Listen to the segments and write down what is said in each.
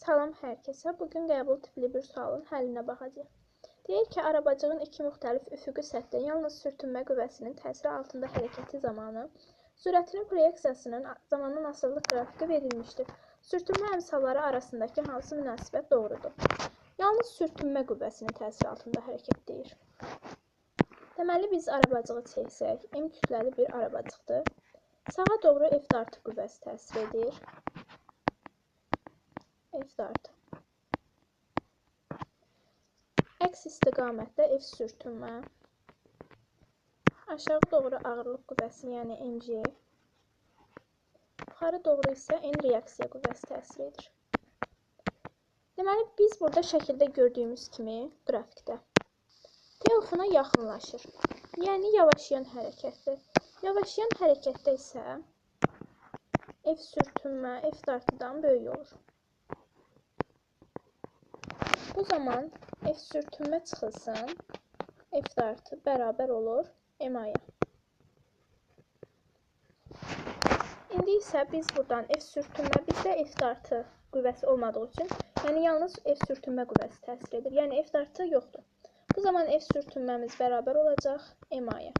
Salam hər kəsə. Bugün qəbul tipli bir sualın həllinə baxacağıq. Deyir ki, arabacığın iki müxtəlif üfüqi səthdə yalnız sürtünmə qüvvəsinin təsiri altında hərəkəti zamanı sürətinin proyeksiyasının zamandan asılılıq qrafiki verilmişdir. Sürtünmə əmsalları arasındakı hansı münasibət doğrudur? Yalnız sürtünmə qüvvəsinin təsiri altında hərəkət deyir. Deməli, biz arabacığı çəksək, M kütləli bir arabacıqdır. Sağa doğru F dartı qüvvəsi təsir edir. F dartı. Əks istiqamətdə F sürtünmə. Aşağı doğru ağırlıq qüvvəsi, yəni mg. Yuxarı doğru isə N reaksiya qüvvəsi təsir edir. Deməli, biz burada şəkildə gördüyümüz kimi qrafikdə telefona yaxınlaşır. Yəni, yavaşlayan hərəkətdir. Yavaşlayan hərəkətdə isə F sürtünmə F dartıdan böyük olur. Bu zaman F sürtünmə çıxılsın, F dartı bərabər olur MA-ya. İndi isə biz buradan F sürtünmə, bizdə F dartı qüvvəsi olmadığı üçün, yəni yalnız F sürtünmə qüvvəsi təsir edir. Yəni F dartı yoxdur. Bu zaman F sürtünməmiz bərabər olacaq MA-ya.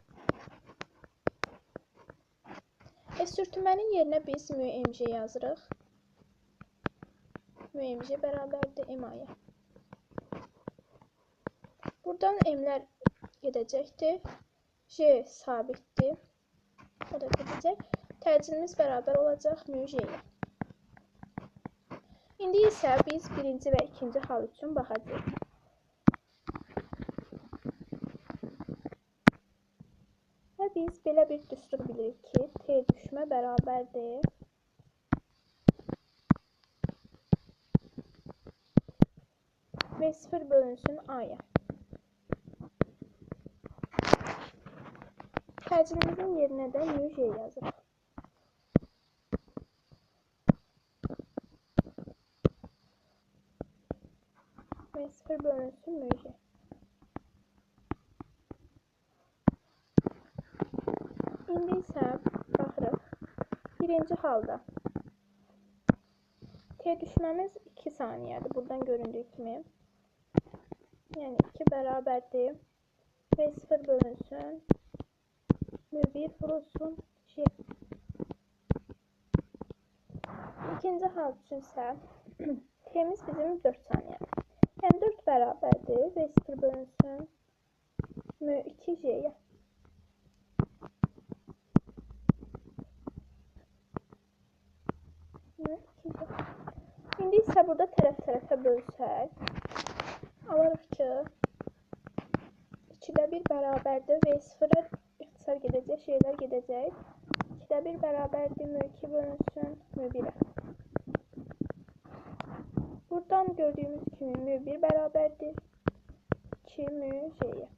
F sürtünmənin yerinə biz μmg yazırıq. μmg bərabərdir MA-ya. Buradan m'lər gedəcəkdir. J sabitdir. O da gedəcək. Təcilimiz bərabər olacaq μj-yə. İndi isə biz birinci və ikinci hal üçün baxacağıq. Və biz belə bir düstur bilirik ki, T düşmə bərabərdir V0 bölünsün A-ya. Təcilимizin yerinə də μj yazırıq. V0 bölünsün μj. İndi isə baxırıq. Birinci halda T düşməmiz 2 saniyədir. Buradan göründüyü kimi. Yəni 2 bərabərdir. V0 bölünsün μ1 vurulsun J. İkinci hal üçün isə T'miz bizim 4 saniyədir. Yəni 4 bərabərdir. V0 bölünsün μ2 J'yə. İndi isə burada tərəf-tərəfə bölsək, alarıq ki, 2-də 1 bərabərdir. V0-ə ixtisar gedəcək, şeylər gedəcək. 2-də 1 bərabərdir. μ2 bölünsün μ1-ə. Buradan gördüyümüz kimi μ1 bərabərdir 2 μ-J'yə.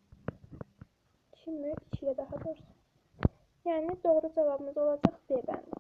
2 μ-2-yə daha doğrusu. Yəni doğru cavabımız olacaq B bəndi.